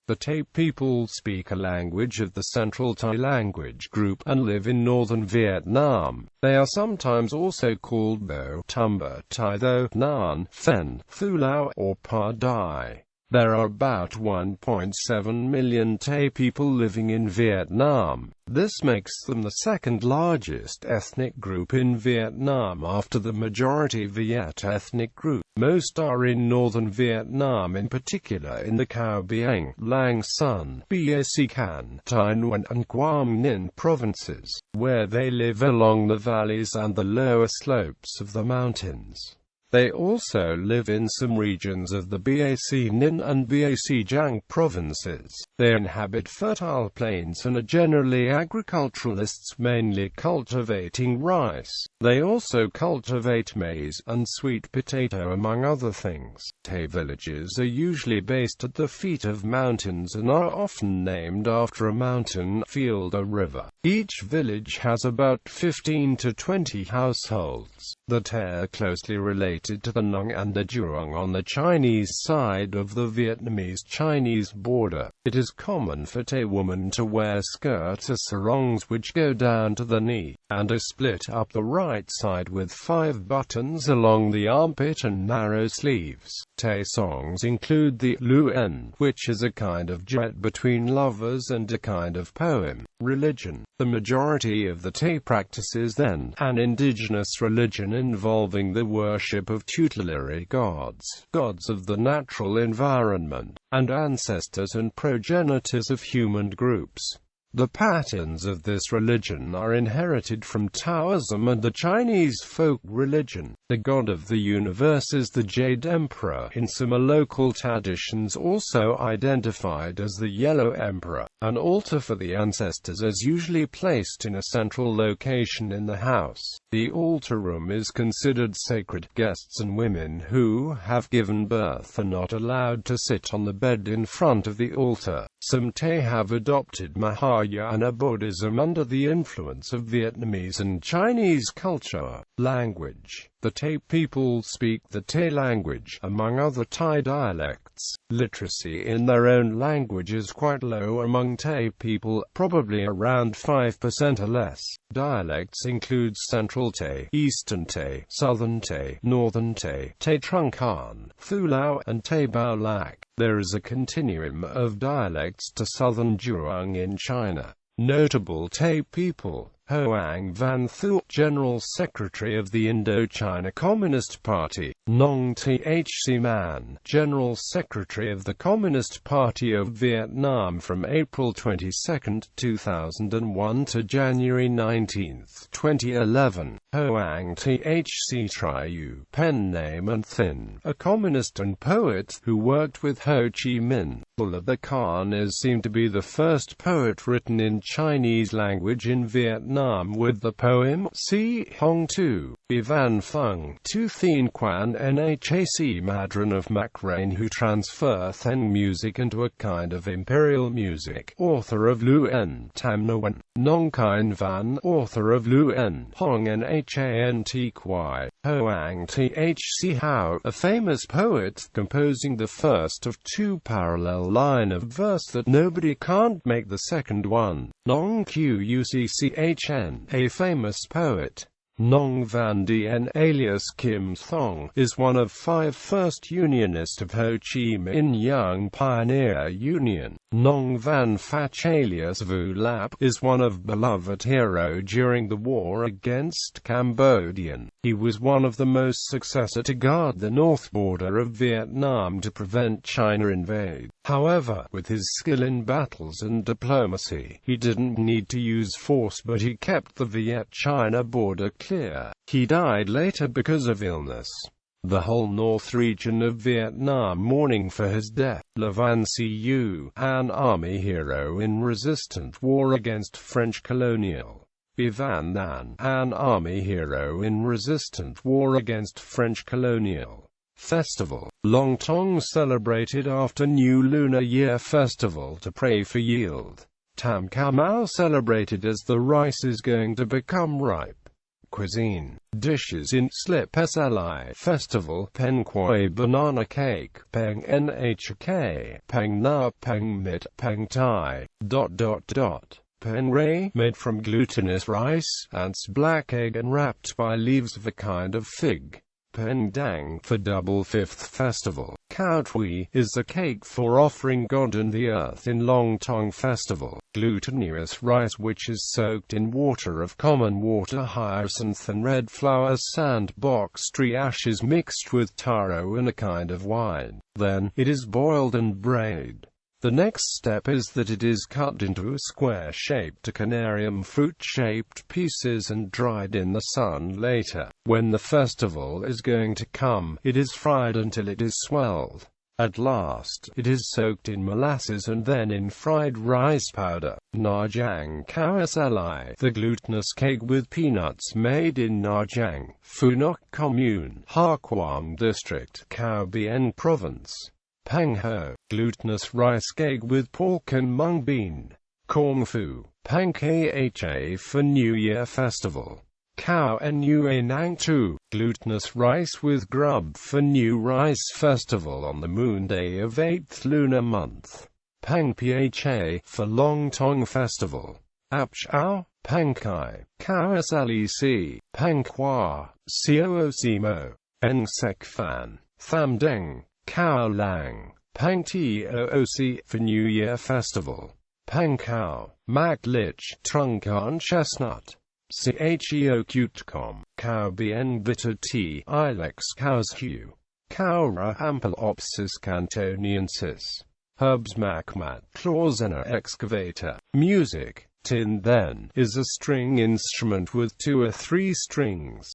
The Tai people speak a language of the Central Tai language group and live in northern Vietnam. They are sometimes also called Bo, Tumba, Tai Tho, Ngan, Phen, Thu Lao, or Pa Di.There. There are about 1.7 million Tai people living in Vietnam. This makes them the second largest ethnic group in Vietnam after the majority Viet ethnic group. Most are in northern Vietnam, in particular in the Cao Biang, Lang Son, Bac Can, Tai Nguyen and Quang Ninh provinces, where they live along the valleys and the lower slopes of the mountains. They also live in some regions of the Bac Ninh and Bac Giang provinces. They inhabit fertile plains and are generally agriculturalists, mainly cultivating rice. They also cultivate maize and sweet potato, among other things. Tai villages are usually based at the feet of mountains and are often named after a mountain, field or river. Each village has about 15 to 20 households. The Tai are closely related to the Nong and the Duong on the Chinese side of the Vietnamese-Chinese border. It is common for Tai women to wear skirts or sarongs which go down to the knee, and are split up the right side with 5 buttons along the armpit and narrow sleeves. Tai songs include the Luen, which is a kind of duet between lovers and a kind of poem. Religion. The majority of the Tai practices then an indigenous religion involving the worship of tutelary gods, gods of the natural environment, and ancestors and progenitors of human groups. The patterns of this religion are inherited from Taoism and the Chinese folk religion. The god of the universe is the Jade Emperor, in some local traditions also identified as the Yellow Emperor. An altar for the ancestors is usually placed in a central location in the house. The altar room is considered sacred. Guests and women who have given birth are not allowed to sit on the bed in front of the altar. Some Tai have adopted Mahayana Buddhism under the influence of Vietnamese and Chinese culture. Language. The Tai people speak the Tai language, among other Tai dialects. Literacy in their own language is quite low among Tai people, probably around 5% or less. Dialects include Central Tai, Eastern Tai, Southern Tai, Northern Tai, Tai Trung Khan, Thu Lao, and Tai Bao Lac. There is a continuum of dialects to Southern Duong in China. Notable Tai people: Hoang Van Thu, General Secretary of the Indochina Communist Party; Nong Thc Man, General Secretary of the Communist Party of Vietnam from April 22, 2001 to January 19, 2011. Hoang Thc Triu, pen name and Thin, a communist and poet who worked with Ho Chi Minh. The Khan is seen to be the first poet written in Chinese language in Vietnam, with the poem Si Hong Tu. Van Phung, Tu Thien Quan Nhac Madron of Mac Rain, who transfer Then music into a kind of imperial music. Author of Luen, Tam Nguyen. Nong Kien Van, author of Luen, Hong Nhant Quai. Hoang Thc Hao, a famous poet, composing the first of 2 parallel line of verse that nobody can't make the second one. Nong Qucchen, a famous poet. Nong Van Dien alias Kim Thong is one of 5 first Unionist of Ho Chi Minh Young Pioneer Union. Nong Van Phat alias Vu Lap is one of beloved hero during the war against Cambodian. He was one of the most successful to guard the north border of Vietnam to prevent China invade. However, with his skill in battles and diplomacy, he didn't need to use force, but he kept the Viet-China border clear. He died later because of illness. The whole north region of Vietnam mourning for his death. Le Van Cu, an army hero in resistant war against French colonial. Van Nan, an army hero in resistant war against French colonial. Festival. Long Tong celebrated after New Lunar Year festival to pray for yield. Tam Kamau celebrated as the rice is going to become ripe. cuisine. Dishes in Slip Sli Festival: Pen Quoy banana cake, Peng Nhk, Peng Na, Peng Mit, Peng Tai, Pen Ray, made from glutinous rice, ants, black egg and wrapped by leaves of a kind of fig. Pen Dang for Double Fifth Festival. Khao Tui is the cake for offering God and the earth in Long Tong Festival. Glutinous rice which is soaked in water of common water, hyacinth and red flowers, sandbox tree ashes mixed with taro and a kind of wine. Then, it is boiled and braided. The next step is that it is cut into square-shaped to canarium fruit-shaped pieces and dried in the sun later. When the festival is going to come, it is fried until it is swelled. At last, it is soaked in molasses and then in fried rice powder. Najang Khao Sli, the glutinous cake with peanuts made in Najang, Phunoc Commune, Ha Quang District, Khao Bien Province. Pang Ho, glutinous rice cake with pork and mung bean. Kong Fu, Pang Kha for New Year Festival. Khao Nue Nang Tu, glutinous rice with grub for New Rice Festival on the moon day of 8th lunar month. Pang Pha for Long Tong Festival. Ap Chao, Pang Kai, Khao Slec, Pang Qua, Coo Simo, En Sek Fan, Tham Deng, Khao Lang, Pang Tooc for New Year Festival. Pang Khao, Mak Lich, Trunkan Chestnut. Cheo Cutecom, Khao Bien Bitter Tea, Ilex Cow's Hue. Khao Ampelopsis cantoniensis. Herbs Macmat, Clausena excavator. Music. Tin then is a string instrument with 2 or 3 strings.